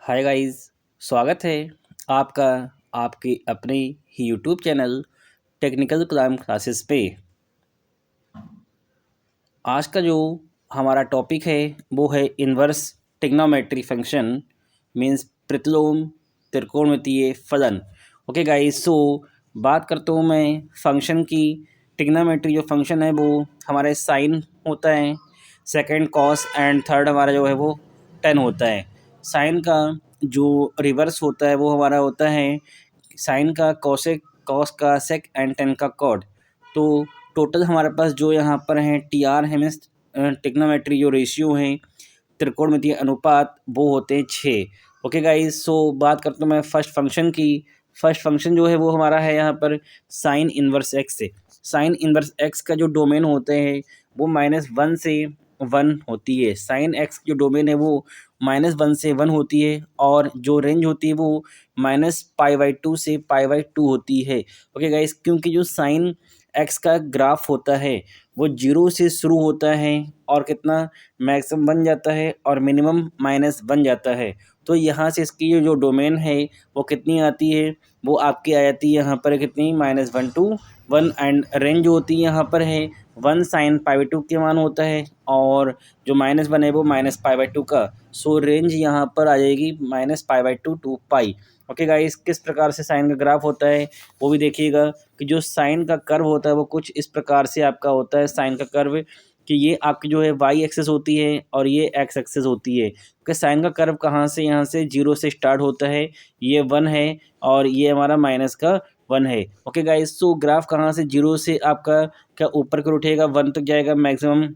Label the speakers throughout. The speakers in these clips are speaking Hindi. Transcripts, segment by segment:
Speaker 1: Hi guys. स्वागत है आपका आपके अपने ही YouTube channel technical climb classes पे। आज का जो हमारा टॉपिक है वो है इन्वर्स ट्रिग्नोमेट्री फंक्शन मीन्स प्रतिलोम त्रिकोणमितीय फलन। ओके गाइस, सो बात करता हूँ मैं फंक्शन की। ट्रिग्नोमेट्री जो फंक्शन है वो हमारे साइन होता है, सेकंड कॉस एंड थर्ड हमारा जो है वो टेन होता है। साइन का जो रिवर्स होता है वो हमारा होता है साइन का कॉसेक, कॉस का सेक एंड टेन का कॉड। तो टोटल हमारे पास जो यहाँ पर हैं टी आर है मीन्स ट्रिग्नोमेट्री जो रेशियो हैं त्रिकोणमितीय अनुपात वो होते हैं 6। ओके गाइस, सो बात करता हूँ मैं फर्स्ट फंक्शन की। फर्स्ट फंक्शन जो है वो हमारा है यहाँ पर साइन इन्वर्स एक्स से। साइन इन्वर्स एक्स का जो डोमेन होते हैं वो -1 से 1 होती है। साइन एक्स जो डोमेन है वो -1 से 1 होती है और जो रेंज होती है वो -π/2 से π/2 होती है। ओके गाइस, क्योंकि जो साइन एक्स का ग्राफ होता है वो 0 से शुरू होता है और कितना मैक्सिमम बन जाता है और मिनिमम माइनस बन जाता है। तो यहाँ से इसकी जो डोमेन है वो कितनी आती है, वो आपकी आ जाती है यहाँ पर कितनी -1 to 1 एंड रेंज होती है यहाँ पर है 1 sin π/2 के मान होता है और जो -1 है वो -π/2 का। सो रेंज यहाँ पर आ जाएगी -π/2 to π। ओके गाइस, किस प्रकार से साइन का ग्राफ होता है वो भी देखिएगा कि जो साइन का कर्व होता है वो कुछ इस प्रकार से आपका होता है। साइन का कर्व कि ये आपकी जो है वाई एक्सेस होती है और ये एक्स एक्सेस होती है। कि साइन का कर्व कहाँ से, यहाँ से 0 से स्टार्ट होता है, ये 1 है और ये हमारा माइनस का 1 है। ओके गाइस, सो ग्राफ कहाँ से 0 से आपका क्या ऊपर की ओर उठेगा 1 तक जाएगा मैक्सिमम,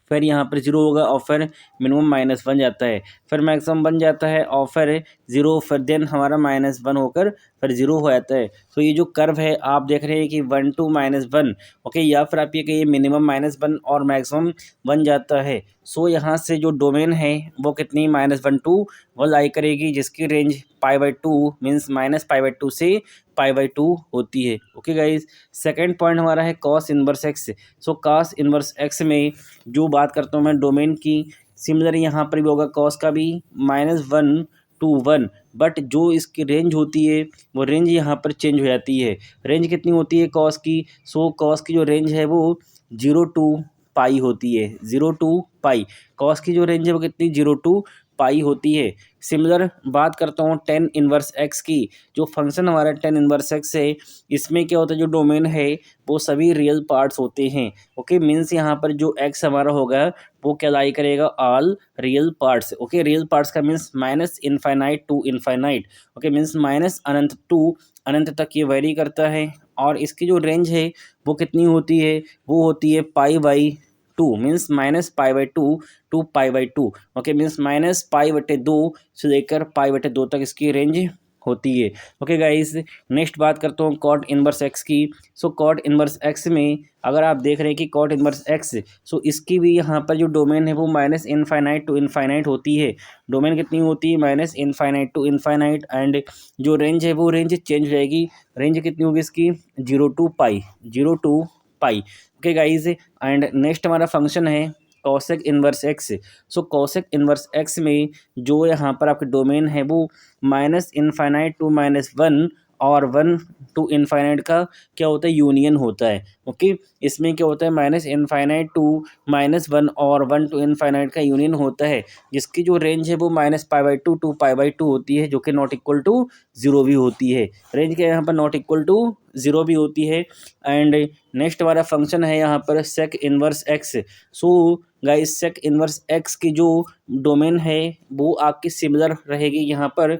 Speaker 1: फिर यहाँ पर 0 होगा और फिर मिनिमम माइनस बन जाता है, फिर मैक्सिमम बन जाता है और फिर 0, फिर देन हमारा -1 होकर फिर 0 हो जाता है। तो ये जो कर्व है आप देख रहे हैं कि 1 to -1। ओके, या फिर आप ये कहिए मिनिमम -1 और मैक्सिमम बन जाता है। सो यहाँ से जो डोमेन है वो कितनी -1 to 1 लाई करेगी, जिसकी रेंज π/2 मीन्स -π/2 से π/2 होती है। ओके गाइज, सेकेंड पॉइंट हमारा है cos inverse x. So cos inverse x में जो बात करता हूँ मैं डोमेन की, सिमिलर यहाँ पर भी होगा कॉस का भी -1 to 1, बट जो इसकी रेंज होती है वो रेंज यहाँ पर चेंज हो जाती है। रेंज कितनी होती है कॉस की, सो कॉस की जो रेंज है वो 0 to π होती है। 0 to π कॉस की जो रेंज है वो कितनी 0 to π होती है। सिमिलर बात करता हूँ टेन इन्वर्स एक्स की। जो फंक्शन हमारा टेन इन्वर्स एक्स है इसमें क्या होता है, जो डोमेन है वो सभी रियल पार्ट्स होते हैं। ओके, मीन्स यहाँ पर जो एक्स हमारा होगा वो क्या लाई करेगा, all real parts. Okay, real parts का means -infinite to infinite. Okay, means -अनंत टू अनंत तक ये वेरी करता है और इसकी जो रेंज है वो कितनी होती है, वो होती है π/2 मीन्स -π/2 to π/2। ओके, मीन्स -π/2 से लेकर π/2 तक इसकी रेंज होती है। ओके गाइस, नेक्स्ट बात करता हूँ कॉट इन्वर्स एक्स की। सो कॉट इन्वर्स एक्स में अगर आप देख रहे हैं कि कॉट इन्वर्स एक्स, सो इसकी भी यहाँ पर जो डोमेन है वो -इनफाइनाइट टू इनफाइनाइट होती है। डोमेन कितनी होती है, -इनफाइनाइट टू इनफाइनाइट एंड जो रेंज है वो रेंज चेंज हो जाएगी। रेंज कितनी होगी इसकी 0 to π, 0 to π। Okay guys, and next हमारा फंक्शन है cosec inverse x. So cosec inverse x में जो यहाँ पर आपके डोमेन है वो -इनफाइनाइट टू -1 और 1 to इनफाइनाइट का क्या होता है, यूनियन होता है। ओके, इसमें क्या होता है -इनफाइनाइट टू -1 और 1 to इनफाइनाइट का यूनियन होता है, जिसकी जो रेंज है वो -π/2 to π/2 होती है, जो कि नॉट इक्वल टू 0 भी होती है। रेंज क्या है यहाँ पर नॉट इक्वल टू 0 भी होती है। एंड नेक्स्ट हमारा फंक्शन है यहाँ पर sec inverse x. So guys, sec inverse x की जो डोमेन है वो आपकी सिमिलर रहेगी यहाँ पर,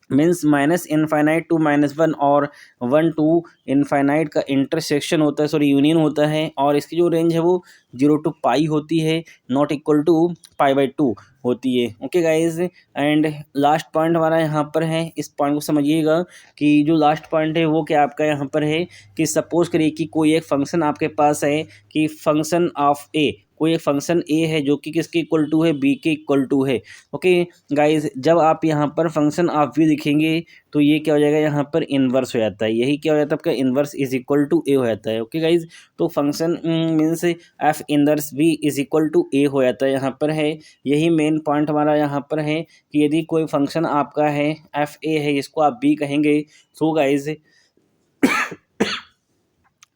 Speaker 1: मीन्स -इनफाइनाइट टू -1 और 1 to इनफाइनाइट का इंटरसेक्शन होता है, सॉरी यूनियन होता है और इसकी जो रेंज है वो 0 to π होती है, नॉट इक्वल टू π/2 होती है। Okay guys, and last point हमारा यहाँ पर है, इस पॉइंट को समझिएगा कि जो लास्ट पॉइंट है वो क्या आपका यहाँ पर है कि सपोज करिए कि कोई एक फंक्शन आपके पास है कि फंक्शन ऑफ ए, कोई एक फंक्शन ए है जो कि किसके इक्वल टू है, बी के इक्वल टू है। ओके गाइज, जब आप यहाँ पर फंक्शन ऑफ बी लिखेंगे तो ये क्या हो जाएगा, यहाँ पर इन्वर्स हो जाता है, यही क्या हो जाता है आपका, inverse is equal to a हो जाता है। ओके गाइज, तो function means f inverse b is equal to a हो जाता है, यहाँ पर है। यही मेन पॉइंट हमारा यहाँ पर है कि यदि कोई फंक्शन आपका है एफ ए है, इसको आप बी कहेंगे, सो गाइज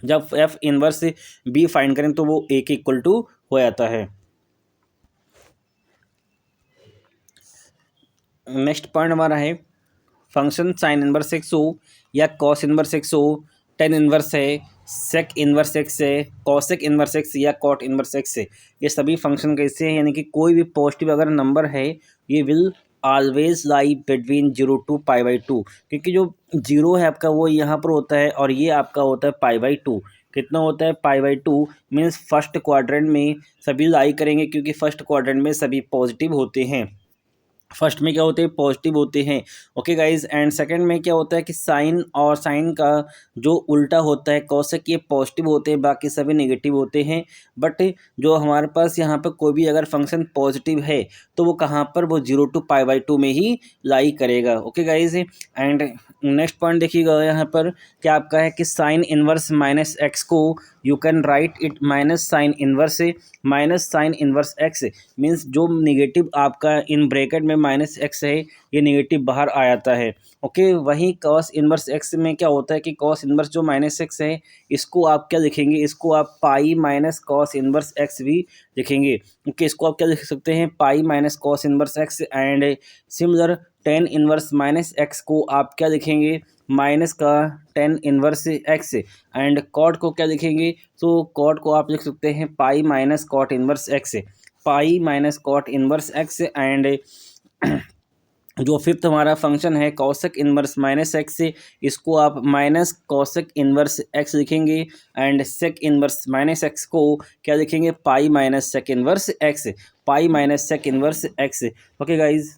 Speaker 1: जब एफ इनवर्स बी फाइंड करें तो वो ए के इक्वल टू हो जाता है। नेक्स्ट पॉइंट हमारा है फंक्शन साइन इनवर्स एक्स हो या कॉस इनवर्स एक्स हो, टेन इनवर्स है, सेक इनवर्स एक्स है, कॉसेक इनवर्स एक्स या कॉट इनवर्स एक्स है, ये सभी फंक्शन कैसे हैं, यानी कि कोई भी पॉजिटिव अगर नंबर है ये will always lie between 0 to π/2, क्योंकि जो जीरो है आपका वो यहाँ पर होता है और ये आपका होता है π/2। कितना होता है, π/2 मीन्स फर्स्ट क्वाड्रेंट में सभी लाई करेंगे, क्योंकि फर्स्ट क्वाड्रेंट में सभी पॉजिटिव होते हैं, फर्स्ट में क्या होते हैं, पॉजिटिव होते हैं। ओके गाइज, एंड सेकंड में क्या होता है कि साइन और साइन का जो उल्टा होता है कॉसेक, ये पॉजिटिव होते हैं, बाकी सभी नेगेटिव होते हैं। बट जो हमारे पास यहाँ पर कोई भी अगर फंक्शन पॉजिटिव है तो वो कहाँ पर, वो 0 to π/2 में ही लाई करेगा। Okay guys, and next point देखिएगा यहाँ पर क्या आपका है कि साइन इनवर्स माइनस एक्स को you can write it minus sign inverse x, means जो निगेटिव आपका इन ब्रैकेट में माइनस एक्स है ये निगेटिव बाहर आ जाता है। ओके, वहीं कॉस इनवर्स एक्स में क्या होता है कि कॉस इनवर्स जो माइनस एक्स है इसको आप क्या लिखेंगे, इसको आप pi minus cos inverse x भी लिखेंगे। ओके, इसको आप क्या लिख सकते हैं, pi minus cos inverse x. And similar tan inverse minus x को आप क्या लिखेंगे, माइनस का tan inverse x. And cot को क्या लिखेंगे, तो कॉट को आप लिख सकते हैं pi minus cot inverse x, pi minus cot inverse x. And जो फिफ्थ हमारा फंक्शन है कॉसेक इनवर्स माइनस एक्स, इसको आप माइनस कॉसेक इनवर्स एक्स लिखेंगे। And sec inverse minus x को क्या लिखेंगे, pi minus sec inverse x, pi minus sec inverse x. Okay guys,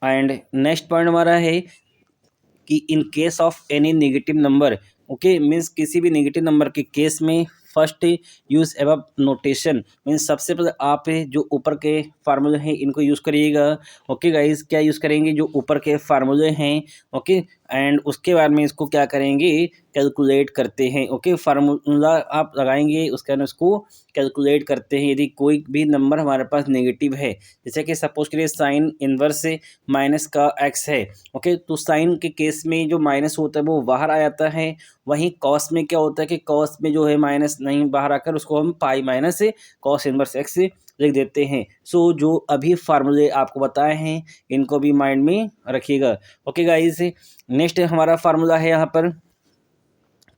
Speaker 1: and next point हमारा है कि in case of any negative number, okay means किसी भी नेगेटिव नंबर के केस में first use above notation, means सबसे पहले आप जो ऊपर के फार्मूले हैं इनको यूज़ करिएगा। ओके गाइज, क्या यूज़ करेंगे, जो ऊपर के फार्मूले हैं। ओके, एंड उसके बाद में इसको क्या करेंगे, कैलकुलेट करते हैं। ओके, फार्मूला आप लगाएंगे, उसके बाद उसको कैलकुलेट करते हैं। यदि कोई भी नंबर हमारे पास नेगेटिव है, जैसे कि सपोज करिए साइन इनवर्स से माइनस का एक्स है। ओके, तो साइन के केस में जो माइनस होता है वो बाहर आ जाता है, वहीं कॉस में क्या होता है कि कॉस में जो है माइनस नहीं बाहर आकर उसको हम पाई माइनस कॉस इनवर्स एक्स लिख देते हैं। सो जो अभी फार्मूले आपको बताए हैं इनको भी माइंड में रखिएगा। ओके गाइस, नेक्स्ट हमारा फार्मूला है यहाँ पर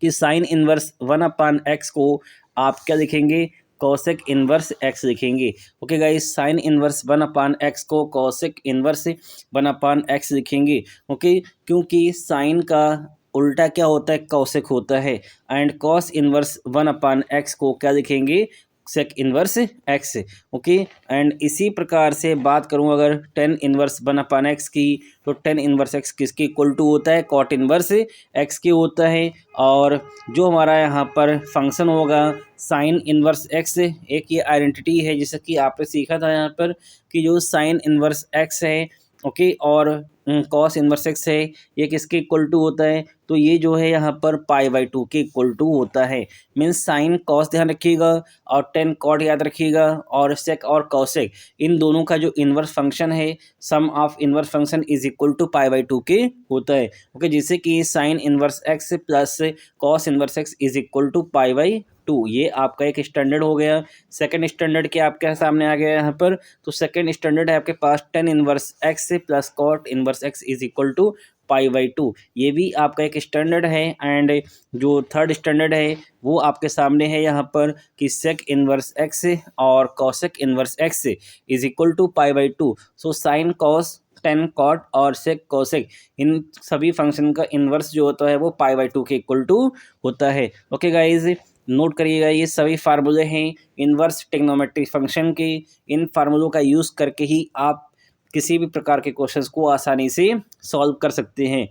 Speaker 1: कि साइन इनवर्स 1/x को आप क्या लिखेंगे, कॉसेक इनवर्स एक्स लिखेंगे। Okay guys, sine inverse 1/x को कॉसेक इनवर्स 1/x लिखेंगे। ओके, क्योंकि साइन का उल्टा क्या होता है, कॉसेक होता है। एंड कॉस इनवर्स 1/x को क्या लिखेंगे, sec inverse x. Okay, and इसी प्रकार से बात करूं अगर टेन इनवर्स 1/x की, तो टेन इनवर्स एक्स किसके इक्वल टू होता है, कॉट इनवर्स एक्स के होता है। और जो हमारा यहाँ पर फंक्शन होगा साइन इनवर्स एक्स, एक ये आइडेंटिटी है जैसे कि आपने सीखा था यहाँ पर कि जो साइन इनवर्स एक्स है, ओके, और कॉस इनवर्स एक्स है, ये किसके इक्वल टू होता है, तो ये जो है यहाँ पर π/2 के इक्वल टू होता है। मीन्स साइन कॉस ध्यान रखिएगा और टेन कॉट याद रखिएगा, और सेक और कॉसेक इन दोनों का जो इनवर्स फंक्शन है, sum of inverse function is equal to π/2 के होता है। ओके, जैसे कि sine inverse x plus cos inverse x is equal to π/2, ये आपका एक स्टैंडर्ड हो गया। सेकंड स्टैंडर्ड के आपके सामने आ गया यहाँ पर, तो सेकंड स्टैंडर्ड है आपके पास tan inverse x plus cot inverse x is equal to π/2, ये भी आपका एक स्टैंडर्ड है। एंड जो थर्ड स्टैंडर्ड है वो आपके सामने है यहाँ पर कि सेक इनवर्स एक्स और cosec inverse x is equal to π/2। So sine cos tan cot और सेक कॉसेक इन सभी फंक्शन का इन्वर्स जो होता है वो π/2 के इक्वल टू होता है। ओके गाइज, नोट करिएगा ये सभी फार्मूले हैं इन्वर्स ट्रिग्नोमेट्रिक फंक्शन के। इन फार्मूलों का यूज़ करके ही आप किसी भी प्रकार के क्वेश्चंस को आसानी से सॉल्व कर सकते हैं।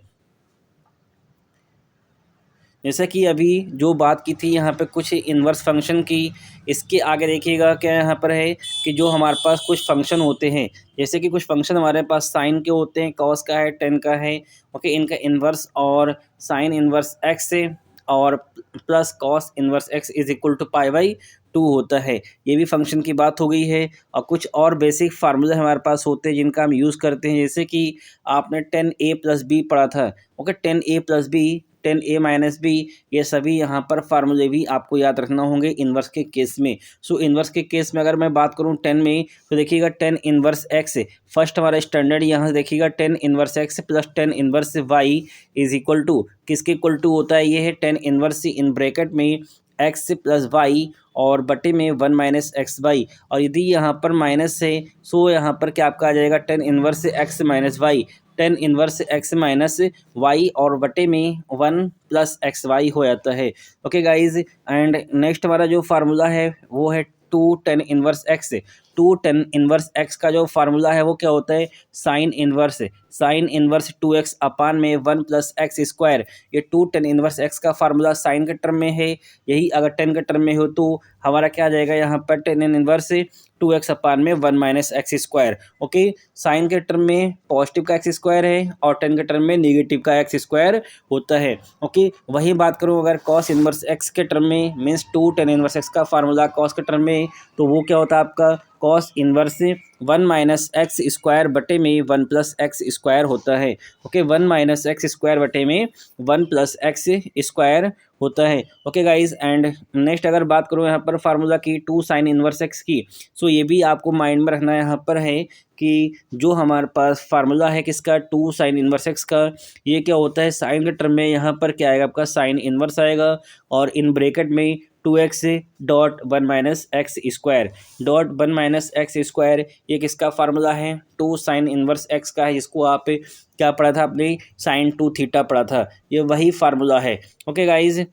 Speaker 1: जैसे कि अभी जो बात की थी यहाँ पे कुछ इन्वर्स फंक्शन की, इसके आगे देखिएगा क्या यहाँ पर है कि जो हमारे पास कुछ फंक्शन होते हैं, जैसे कि कुछ फंक्शन हमारे पास साइन के होते हैं, कॉस का है, टेन का है, ओके, इनका इन्वर्स और साइन इन्वर्स एक्स है और plus cos inverse x is equal to pi by two होता है। ये भी फंक्शन की बात हो गई है। और कुछ और बेसिक फार्मूले हमारे पास होते हैं जिनका हम यूज़ करते हैं, जैसे कि आपने 10a+b पढ़ा था, ओके, 10a+b, 10a-b, ये सभी यहाँ पर फार्मूले भी आपको याद रखना होंगे इन्वर्स के केस में। सो इन्वर्स के केस में अगर मैं बात करूँ 10 में, तो देखिएगा 10 इन्वर्स एक्स, फर्स्ट हमारा स्टैंडर्ड यहाँ से देखिएगा 10 inverse x plus 10 inverse y is equal to किसके इक्वल टू होता है, ये है 10 इन्वर्स इन ब्रैकेट में एक्स प्लस वाई और बटे में 1 माइनस एक्स वाई, और यदि यहाँ पर माइनस है सो यहाँ पर क्या आपका आ जाएगा 10 inverse x minus y, 10 inverse x minus y और बटे में 1 प्लस एक्स वाई हो जाता है। ओके गाइज, एंड नेक्स्ट हमारा जो फार्मूला है वो है 2 10 इन्वर्स एक्स। 2 10 इन्वर्स एक्स का जो फार्मूला है वो क्या होता है, साइन इन्वर्स 2x अपान में 1 प्लस एक्स स्क्वायर। ये 2 10 इन्वर्स एक्स का फार्मूला साइन के टर्म में है, यही अगर 10 के टर्म में हो तो हमारा क्या आ जाएगा यहाँ पर 10 इन्वर्स 2x अपान में 1 minus x square. Okay, sine के टर्म में पॉजिटिव का एक्स स्क्वायर है और 10 के टर्म में नेगेटिव का एक्स स्क्वायर होता है। ओके, वही बात करूँ अगर कॉस इन्वर्स एक्स के टर्म में, मीन्स 2 10 इन्वर्स एक्स का फार्मूला कॉस के टर्म में, तो वो क्या होता है आपका cos inverse 1 minus x square बटे में 1 प्लस एक्स स्क्वायर होता है। ओके, 1 माइनस एक्स स्क्वायर बटे में 1 प्लस एक्स स्क्वायर होता है। ओके गाइज, एंड नेक्स्ट अगर बात करूँ यहाँ पर फार्मूला की 2 साइन इन्वर्स एक्स की, सो ये भी आपको माइंड में रखना यहाँ पर है कि जो हमारे पास फार्मूला है किसका 2 साइन इन्वर्स एक्स का, ये क्या होता है साइन के टर्म में यहाँ पर क्या आएगा आपका साइन इन्वर्स आएगा और इन ब्रैकेट में 2x dot 1 minus x square dot 1 minus x square, ये किसका फार्मूला है 2 साइन इन्वर्स एक्स का है, जिसको आप क्या पढ़ा था आपने साइन 2 थीटा पढ़ा था, ये वही फार्मूला है। ओके गाइज,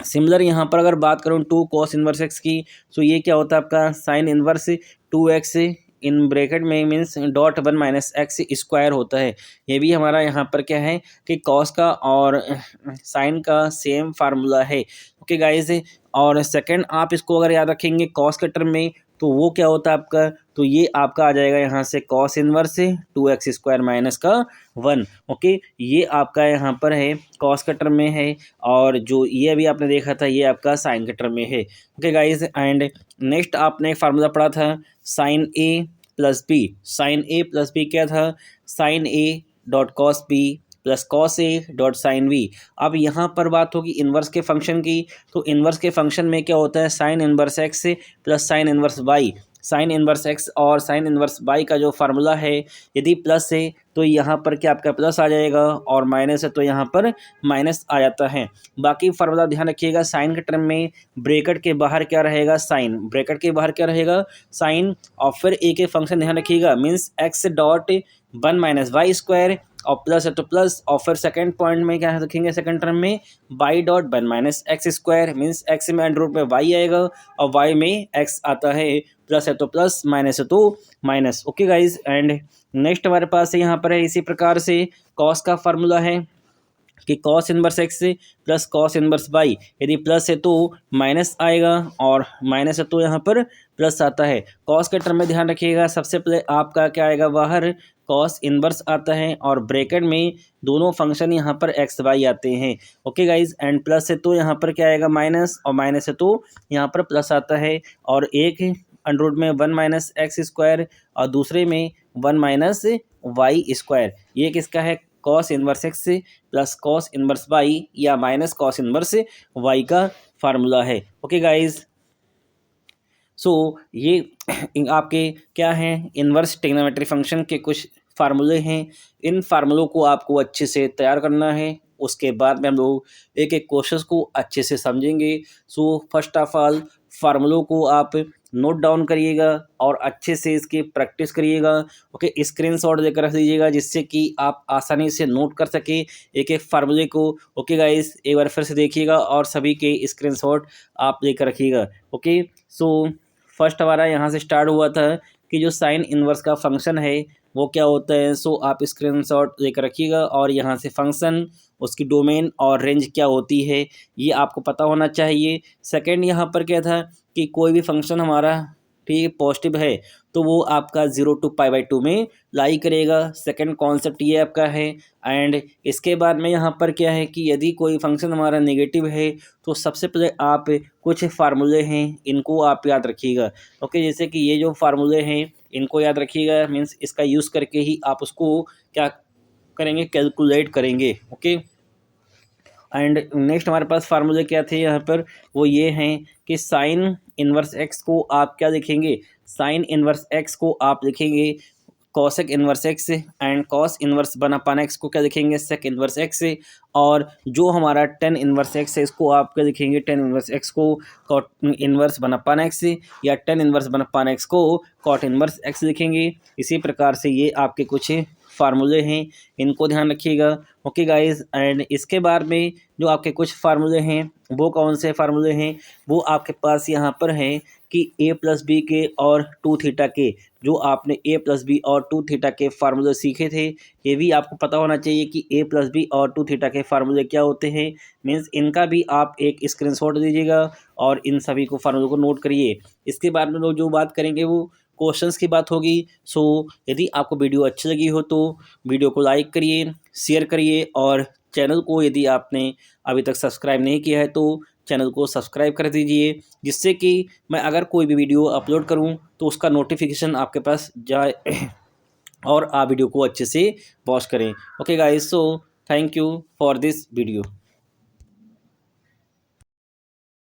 Speaker 1: सिमिलर यहाँ पर अगर बात करूँ 2 कॉस इन्वर्स एक्स की, सो ये क्या होता है आपका sine inverse 2x in bracket में means dot 1 minus x square होता है। ये भी हमारा यहाँ पर क्या है कि कॉस का और साइन का सेम फार्मूला है। ओके गाइज, और सेकंड आप इसको अगर याद रखेंगे कॉस के टर्म में, तो वो क्या होता है आपका, तो ये आपका आ जाएगा यहाँ से cos inverse 2x square minus का 1। ओके, ये आपका यहाँ पर है कॉस के टर्म में है और जो ये अभी आपने देखा था ये आपका साइन के टर्म में है। ओके गाइज, एंड नेक्स्ट आपने एक फार्मूला पढ़ा था sine A plus B. Sine A plus B क्या था, sine A dot cos B plus cos A dot sine B. अब यहाँ पर बात होगी इन्वर्स के फंक्शन की, तो इन्वर्स के फंक्शन में क्या होता है sine inverse x plus sine inverse y. Sine inverse x और साइन इन्वर्स वाई का जो फार्मूला है, यदि प्लस है तो यहाँ पर क्या आपका प्लस आ जाएगा और माइनस है तो यहाँ पर माइनस आ जाता है। बाकी फार्मूला ध्यान रखिएगा, साइन के टर्म में ब्रैकेट के बाहर क्या रहेगा साइन, ब्रैकेट के बाहर क्या रहेगा साइन, और फिर ए के फंक्शन ध्यान रखिएगा means x dot 1 minus y square और प्लस है तो प्लस, और फिर सेकंड पॉइंट में क्या रखेंगे सेकंड टर्म में y dot 1 minus x square, means x में अंडर रूट में वाई आएगा और वाई में एक्स आता है, प्लस है तो प्लस माइनस है तो minus. Okay guys, and next हमारे पास यहाँ पर है इसी प्रकार से कॉस का फार्मूला है कि cos inverse x plus cos inverse y, यदि प्लस है तो माइनस आएगा और माइनस है तो यहाँ पर प्लस आता है। कॉस के टर्म में ध्यान रखिएगा सबसे पहले आपका क्या आएगा बाहर कॉस इन्वर्स आता है और ब्रैकेट में दोनों फंक्शन यहाँ पर एक्स वाई आते हैं। ओके गाइज, एंड प्लस है तो यहाँ पर क्या आएगा माइनस और माइनस है तो यहाँ पर प्लस आता है, और एक अंडर रूट में 1 माइनस एक्स स्क्वायर और दूसरे में 1 माइनस वाई स्क्वायर। ये किसका है cos inverse x plus cos inverse y या माइनस कॉस इन्वर्स वाई का फार्मूला है। ओके गाइज, सो ये आपके क्या हैं इन्वर्स ट्रिग्नोमेट्री फंक्शन के कुछ फार्मूले हैं। इन फार्मूलों को आपको अच्छे से तैयार करना है, उसके बाद में हम लोग एक एक क्वेश्चन को अच्छे से समझेंगे। सो फर्स्ट ऑफ ऑल फार्मूलों को आप नोट डाउन करिएगा और अच्छे से इसकी प्रैक्टिस करिएगा। ओके, स्क्रीनशॉट लेकर रख लीजिएगा जिससे कि आप आसानी से नोट कर सके एक एक फार्मूले को। ओके गाइस, एक बार फिर से देखिएगा और सभी के स्क्रीनशॉट आप लेकर रखिएगा। ओके, सो फर्स्ट हमारा यहाँ से स्टार्ट हुआ था कि जो साइन इन्वर्स का फंक्शन है वो क्या होता है। सो आप स्क्रीनशॉट लेकर रखिएगा और यहाँ से फंक्शन, उसकी डोमेन और रेंज क्या होती है ये आपको पता होना चाहिए। सेकंड यहाँ पर क्या था कि कोई भी फंक्शन हमारा ठीक है पॉजिटिव है तो वो आपका 0 to π/2 में लाई करेगा। सेकंड कॉन्सेप्ट ये आपका है। एंड इसके बाद में यहाँ पर क्या है कि यदि कोई फंक्शन हमारा नेगेटिव है तो सबसे पहले आप कुछ फार्मूले हैं इनको आप याद रखिएगा। ओके, जैसे कि ये जो फार्मूले हैं इनको याद रखिएगा, मीन्स इसका यूज़ करके ही आप उसको क्या करेंगे, कैलकुलेट करेंगे। ओके, एंड नेक्स्ट हमारे पास फार्मूले क्या थे यहाँ पर, वो ये हैं कि साइन इन्वर्स एक्स को आप क्या लिखेंगे, साइन इन्वर्स एक्स को आप लिखेंगे कॉसेक इन्वर्स एक्स से, and cos inverse one upon x को क्या लिखेंगे, सेक इन्वर्स एक्स से। और जो हमारा टेन इन्वर्स एक्स है इसको आप क्या लिखेंगे, टेन इन्वर्स एक्स को cot inverse one upon x से, या tan inverse one upon x को कॉट इन्वर्स एक्स लिखेंगे। इसी प्रकार से ये आपके कुछ फार्मूले हैं, इनको ध्यान रखिएगा। ओके गाइस, एंड इसके बाद में जो आपके कुछ फार्मूले हैं वो कौन से फार्मूले हैं, वो आपके पास यहाँ पर हैं कि a+b के और 2θ के, जो आपने a+b और 2θ के फार्मूले सीखे थे ये भी आपको पता होना चाहिए कि a+b और 2θ के फार्मूले क्या होते हैं। मीन्स इनका भी आप एक स्क्रीनशॉट दीजिएगा और इन सभी को फार्मूले को नोट करिए। इसके बाद में लोग जो बात करेंगे वो क्वेश्चंस की बात होगी। सो यदि आपको वीडियो अच्छी लगी हो तो वीडियो को लाइक करिए, शेयर करिए, और चैनल को यदि आपने अभी तक सब्सक्राइब नहीं किया है तो चैनल को सब्सक्राइब कर दीजिए, जिससे कि मैं अगर कोई भी वीडियो अपलोड करूं तो उसका नोटिफिकेशन आपके पास जाए और आप वीडियो को अच्छे से वॉच करें। Okay guys, so thank you for this video.